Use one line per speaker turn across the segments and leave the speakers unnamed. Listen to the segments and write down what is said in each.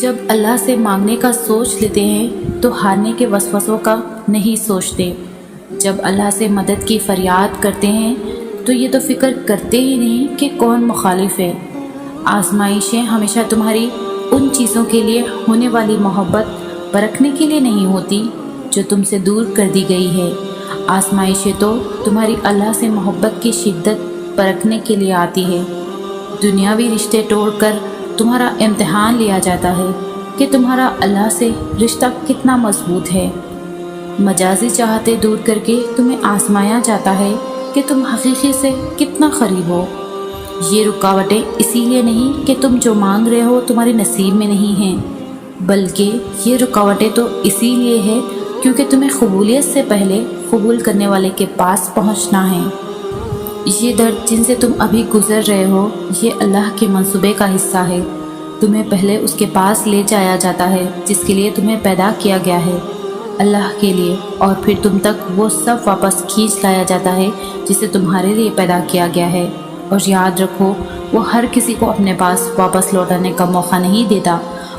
جب اللہ سے مانگنے کا سوچ لیتے ہیں تو ہارنے کے وسوسوں کا نہیں سوچتے۔ جب اللہ سے مدد کی فریاد کرتے ہیں تو یہ تو فکر کرتے ہی نہیں کہ کون مخالف ہے۔ آزمائشیں ہمیشہ تمہاری ان چیزوں کے لیے ہونے والی محبت پرکھنے کے لیے نہیں ہوتی جو تم سے دور کر دی گئی ہے۔ آزمائشیں تو تمہاری اللہ سے محبت کی شدت پرکھنے کے لیے آتی ہے۔ دنیاوی رشتے توڑ کر تمہارا امتحان لیا جاتا ہے کہ تمہارا اللہ سے رشتہ کتنا مضبوط ہے۔ مجازی چاہتے دور کر کے تمہیں آزمایا جاتا ہے کہ تم حقیقی سے کتنا قریب ہو۔ یہ رکاوٹیں اسی لیے نہیں کہ تم جو مانگ رہے ہو تمہارے نصیب میں نہیں ہیں، بلکہ یہ رکاوٹیں تو اسی لیے ہے کیونکہ تمہیں قبولیت سے پہلے قبول کرنے والے کے پاس پہنچنا ہے۔ یہ درد جن سے تم ابھی گزر رہے ہو یہ اللہ کے منصوبے کا حصہ ہے۔ تمہیں پہلے اس کے پاس لے جایا جاتا ہے جس کے لیے تمہیں پیدا کیا گیا ہے، اللہ کے لیے، اور پھر تم تک وہ سب واپس کھینچ لایا جاتا ہے جسے تمہارے لیے پیدا کیا گیا ہے۔ اور یاد رکھو وہ ہر کسی کو اپنے پاس واپس لوٹانے کا موقع نہیں دیتا،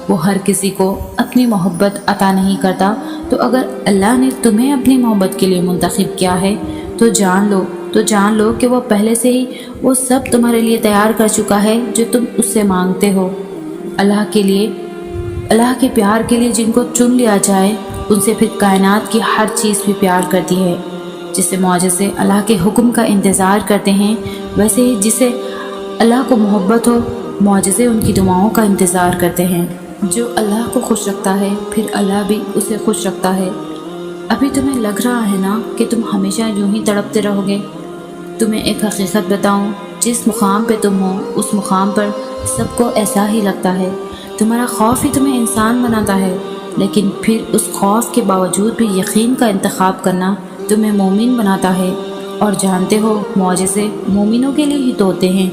وہ ہر کسی کو اپنی محبت عطا نہیں کرتا۔ تو اگر اللہ نے تمہیں اپنی محبت کے لیے منتخب کیا ہے تو جان لو کہ وہ پہلے سے ہی وہ سب تمہارے لیے تیار کر چکا ہے جو تم اس سے مانگتے ہو۔ اللہ کے پیار کے لیے جن کو چن لیا جائے ان سے پھر کائنات کی ہر چیز بھی پیار کرتی ہے۔ جسے معجزے اللہ کے حکم کا انتظار کرتے ہیں، ویسے ہی جسے اللہ کو محبت ہو معجزے ان کی دعاؤں کا انتظار کرتے ہیں۔ جو اللہ کو خوش رکھتا ہے پھر اللہ بھی اسے خوش رکھتا ہے۔ ابھی تمہیں لگ رہا ہے نا کہ تم ہمیشہ یوں ہی تڑپتے رہو گے؟ تمہیں ایک حقیقت بتاؤں، جس مقام پہ تم ہو اس مقام پر سب کو ایسا ہی لگتا ہے۔ تمہارا خوف ہی تمہیں انسان بناتا ہے، لیکن پھر اس خوف کے باوجود بھی یقین کا انتخاب کرنا تمہیں مومن بناتا ہے۔ اور جانتے ہو معجزے مومنوں کے لیے ہی تو ہوتے ہیں،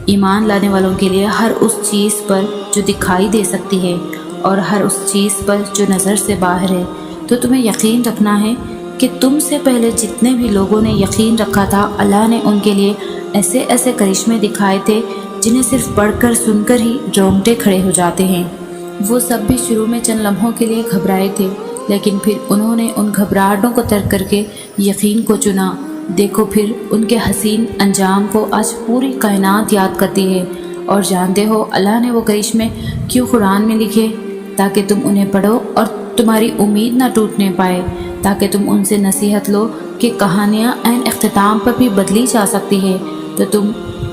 ایمان لانے والوں کے لیے ہر اس چیز پر جو دکھائی دے سکتی ہے اور ہر اس چیز پر جو نظر سے باہر ہے۔ تو تمہیں یقین رکھنا ہے کہ تم سے پہلے جتنے بھی لوگوں نے یقین رکھا تھا اللہ نے ان کے لیے ایسے ایسے کرشمے دکھائے تھے جنہیں صرف پڑھ کر سن کر ہی رونگٹے کھڑے ہو جاتے ہیں۔ وہ سب بھی شروع میں چند لمحوں کے لیے گھبرائے تھے، لیکن پھر انہوں نے ان گھبراہٹوں کو ترک کر کے یقین کو چنا۔ دیکھو پھر ان کے حسین انجام کو آج پوری کائنات یاد کرتی ہے۔ اور جانتے ہو اللہ نے وہ کرشمے کیوں قرآن میں لکھے؟ تاکہ تم انہیں پڑھو اور تمہاری امید نہ ٹوٹنے پائے، تاکہ تم ان سے نصیحت لو کہ کہانیاں عین اختتام پر بھی بدلی جا سکتی ہے۔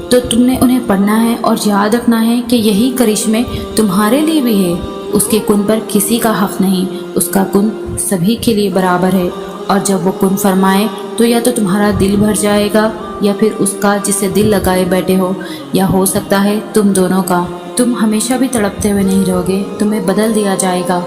تو تم نے انہیں پڑھنا ہے اور یاد رکھنا ہے کہ یہی کرشمے تمہارے لیے بھی ہے۔ اس کے کن پر کسی کا حق نہیں، اس کا کن سبھی کے لیے برابر ہے۔ اور جب وہ کن فرمائے تو یا تو تمہارا دل بھر جائے گا یا پھر اس کا جسے دل لگائے بیٹھے ہو، یا ہو سکتا ہے تم دونوں کا۔ تم ہمیشہ بھی تڑپتے ہوئے نہیں رہو گے، تمہیں بدل دیا جائے گا۔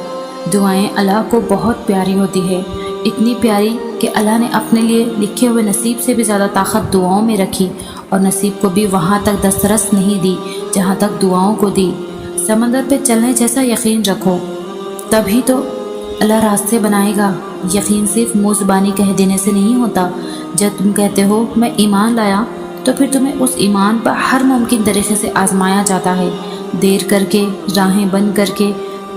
دعائیں اللہ کو بہت پیاری ہوتی ہے، اتنی پیاری کہ اللہ نے اپنے لیے لکھے ہوئے نصیب سے بھی زیادہ طاقت دعاؤں میں رکھی، اور نصیب کو بھی وہاں تک دسترس نہیں دی جہاں تک دعاؤں کو دی۔ سمندر پہ چلنے جیسا یقین رکھو، تبھی تو اللہ راستے بنائے گا۔ یقین صرف منہ زبانی کہہ دینے سے نہیں ہوتا۔ جب تم کہتے ہو میں ایمان لایا تو پھر تمہیں اس ایمان پر ہر ممکن طریقے سے آزمایا جاتا ہے، دیر کر کے، راہیں بند کر کے،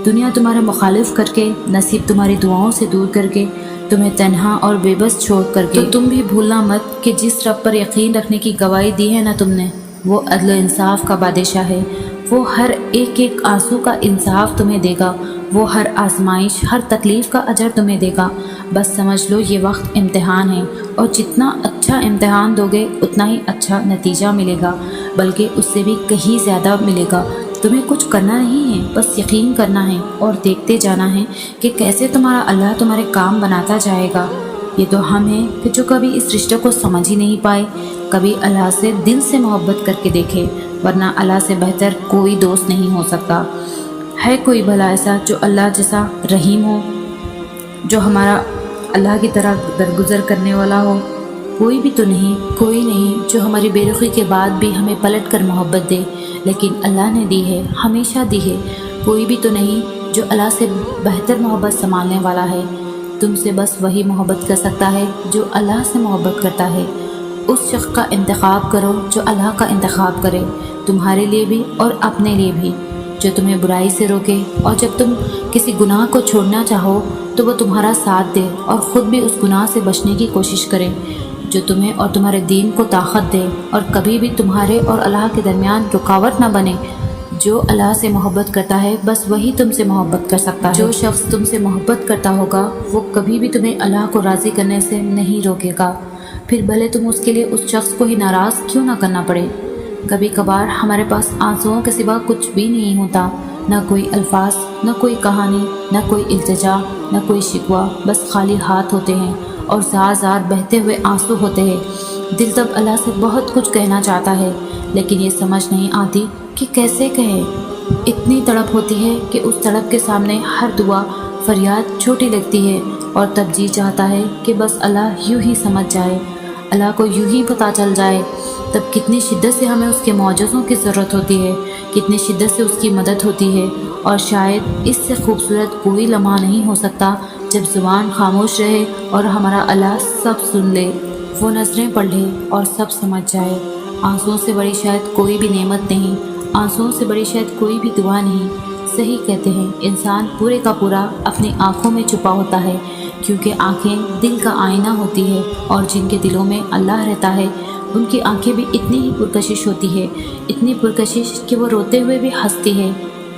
دنیا تمہارے مخالف کر کے، نصیب تمہاری دعاؤں سے دور کر کے، تمہیں تنہا اور بے بس چھوڑ کر کے۔ تو تم بھی بھولنا مت کہ جس رب پر یقین رکھنے کی گواہی دی ہے نا تم نے، وہ عدل و انصاف کا بادشاہ ہے۔ وہ ہر ایک آنسو کا انصاف تمہیں دے گا، وہ ہر آزمائش، ہر تکلیف کا اجر تمہیں دے گا۔ بس سمجھ لو یہ وقت امتحان ہے، اور جتنا اچھا امتحان دو گے اتنا ہی اچھا نتیجہ ملے گا، بلکہ اس سے بھی کہیں زیادہ ملے گا۔ تمہیں کچھ کرنا نہیں ہے، بس یقین کرنا ہے اور دیکھتے جانا ہے کہ کیسے تمہارا اللہ تمہارے کام بناتا جائے گا۔ یہ تو ہم ہیں کہ جو کبھی اس رشتے کو سمجھ ہی نہیں پائے، کبھی اللہ سے دل سے محبت کر کے دیکھے، ورنہ اللہ سے بہتر کوئی دوست نہیں ہو سکتا۔ ہے کوئی بھلا ایسا جو اللہ جیسا رحیم ہو، جو ہمارا اللہ کی طرح درگزر کرنے والا ہو؟ کوئی بھی تو نہیں، کوئی نہیں جو ہماری بے رخی کے بعد بھی ہمیں پلٹ کر محبت دے، لیکن اللہ نے دی ہے، ہمیشہ دی ہے۔ کوئی بھی تو نہیں جو اللہ سے بہتر محبت سنبھالنے والا ہے۔ تم سے بس وہی محبت کر سکتا ہے جو اللہ سے محبت کرتا ہے، اس شخص کا انتخاب کرو جو اللہ کا انتخاب کرے، تمہارے لیے بھی اور اپنے لیے بھی، جو تمہیں برائی سے روکے، اور جب تم کسی گناہ کو چھوڑنا چاہو تو وہ تمہارا ساتھ دے اور خود بھی اس گناہ سے بچنے کی کوشش کرے، جو تمہیں اور تمہارے دین کو طاقت دے اور کبھی بھی تمہارے اور اللہ کے درمیان رکاوٹ نہ بنے۔ جو اللہ سے محبت کرتا ہے بس وہی تم سے محبت کر سکتا ہے۔ جو شخص تم سے محبت کرتا ہوگا وہ کبھی بھی تمہیں اللہ کو راضی کرنے سے نہیں روکے گا، پھر بھلے تم اس کے لیے اس شخص کو ہی ناراض کیوں نہ کرنا پڑے۔ کبھی کبھار ہمارے پاس آنسوؤں کے سوا کچھ بھی نہیں ہوتا، نہ کوئی الفاظ، نہ کوئی کہانی، نہ کوئی التجا، نہ کوئی شکوہ، بس خالی ہاتھ ہوتے ہیں اور زار زار بہتے ہوئے آنسو ہوتے ہیں۔ دل تب اللہ سے بہت کچھ کہنا چاہتا ہے لیکن یہ سمجھ نہیں آتی کہ کیسے کہے۔ اتنی تڑپ ہوتی ہے کہ اس تڑپ کے سامنے ہر دعا فریاد چھوٹی لگتی ہے، اور تب جی چاہتا ہے کہ بس اللہ یوں ہی سمجھ جائے، اللہ کو یوں ہی پتہ چل جائے۔ تب کتنی شدت سے ہمیں اس کے معجزوں کی ضرورت ہوتی ہے، کتنی شدت سے اس کی مدد ہوتی ہے، اور شاید اس سے خوبصورت کوئی لمحہ نہیں ہو سکتا جب زبان خاموش رہے اور ہمارا اللہ سب سن لے، وہ نظریں پڑھ لے اور سب سمجھ جائے۔ آنسوؤں سے بڑی شاید کوئی بھی نعمت نہیں، آنسوؤں سے بڑی شاید کوئی بھی دعا نہیں۔ صحیح کہتے ہیں، انسان پورے کا پورا اپنی آنکھوں میں چھپا ہوتا ہے، کیونکہ آنکھیں دل کا آئینہ ہوتی ہے، اور جن کے دلوں میں اللہ رہتا ہے ان کی آنکھیں بھی اتنی ہی پرکشش ہوتی ہے، اتنی پرکشش کہ وہ روتے ہوئے بھی ہنستی ہے،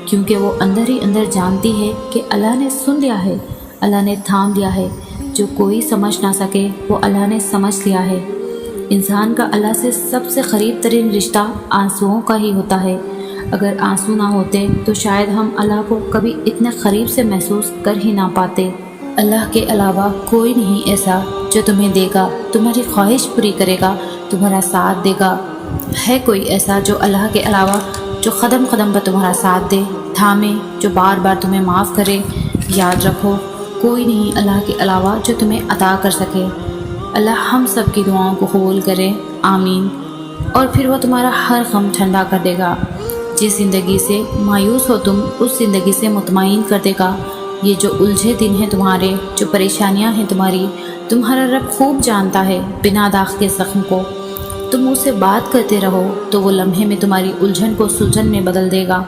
کیونکہ وہ اندر ہی اندر جانتی ہے کہ اللہ نے سن لیا ہے، اللہ نے تھام لیا ہے، جو کوئی سمجھ نہ سکے وہ اللہ نے سمجھ لیا ہے۔ انسان کا اللہ سے سب سے قریب ترین رشتہ آنسوؤں کا ہی ہوتا ہے۔ اگر آنسو نہ ہوتے تو شاید ہم اللہ کو کبھی اتنے قریب سے محسوس کر ہی نہ پاتے۔ اللہ کے علاوہ کوئی نہیں ایسا جو تمہیں دے گا، تمہاری خواہش پوری کرے گا، تمہارا ساتھ دے گا۔ ہے کوئی ایسا جو اللہ کے علاوہ جو قدم قدم پر تمہارا ساتھ دے، تھامے، جو بار بار تمہیں معاف کرے؟ یاد رکھو، کوئی نہیں اللہ کے علاوہ جو تمہیں عطا کر سکے۔ اللہ ہم سب کی دعاؤں کو قبول کرے، آمین۔ اور پھر وہ تمہارا ہر غم ٹھنڈا کر دے گا۔ جس زندگی سے مایوس ہو تم، اس زندگی سے مطمئن کر دے گا۔ یہ جو الجھے دن ہیں تمہارے، جو پریشانیاں ہیں تمہاری، تمہارا رب خوب جانتا ہے بنا داغ کے زخم کو۔ تم اس سے بات کرتے رہو تو وہ لمحے میں تمہاری الجھن کو سلجھن میں بدل دے گا۔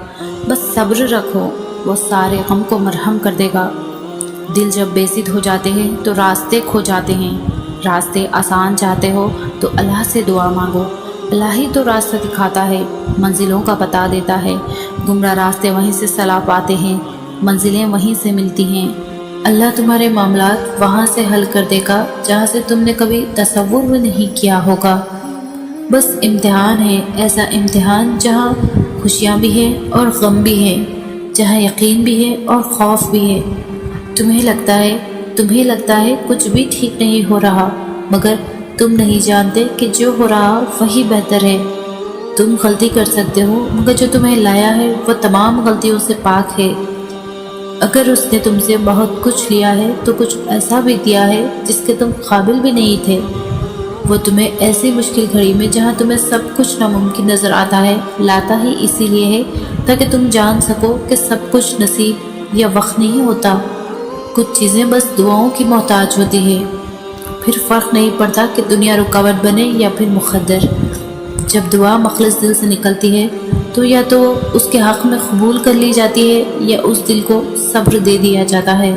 بس صبر رکھو، وہ سارے غم کو مرہم کر دے گا۔ دل جب بیزید ہو جاتے ہیں تو راستے کھو جاتے ہیں۔ راستے آسان چاہتے ہو تو اللہ سے دعا مانگو، اللہ ہی تو راستہ دکھاتا ہے، منزلوں کا پتہ دیتا ہے۔ گمراہ راستے وہیں سے صلاح پاتے ہیں، منزلیں وہیں سے ملتی ہیں۔ اللہ تمہارے معاملات وہاں سے حل کر دے گا جہاں سے تم نے کبھی تصور بھی نہیں کیا ہوگا۔ بس امتحان ہے، ایسا امتحان جہاں خوشیاں بھی ہیں اور غم بھی ہیں، جہاں یقین بھی ہے اور خوف بھی ہے۔ تمہیں لگتا ہے کچھ بھی ٹھیک نہیں ہو رہا، مگر تم نہیں جانتے کہ جو ہو رہا وہی بہتر ہے۔ تم غلطی کر سکتے ہو، مگر جو تمہیں لایا ہے وہ تمام غلطیوں سے پاک ہے۔ اگر اس نے تم سے بہت کچھ لیا ہے تو کچھ ایسا بھی دیا ہے جس کے تم قابل بھی نہیں تھے۔ وہ تمہیں ایسی مشکل گھڑی میں جہاں تمہیں سب کچھ ناممکن نظر آتا ہے لاتا ہی اسی لیے ہے تاکہ تم جان سکو کہ سب کچھ نصیب یا وقت نہیں ہوتا۔ کچھ چیزیں بس دعاؤں کی محتاج ہوتی ہے، پھر فرق نہیں پڑتا کہ دنیا رکاوٹ بنے یا پھر مقدر۔ جب دعا مخلص دل سے نکلتی ہے تو یا تو اس کے حق میں قبول کر لی جاتی ہے یا اس دل کو صبر دے دیا جاتا ہے۔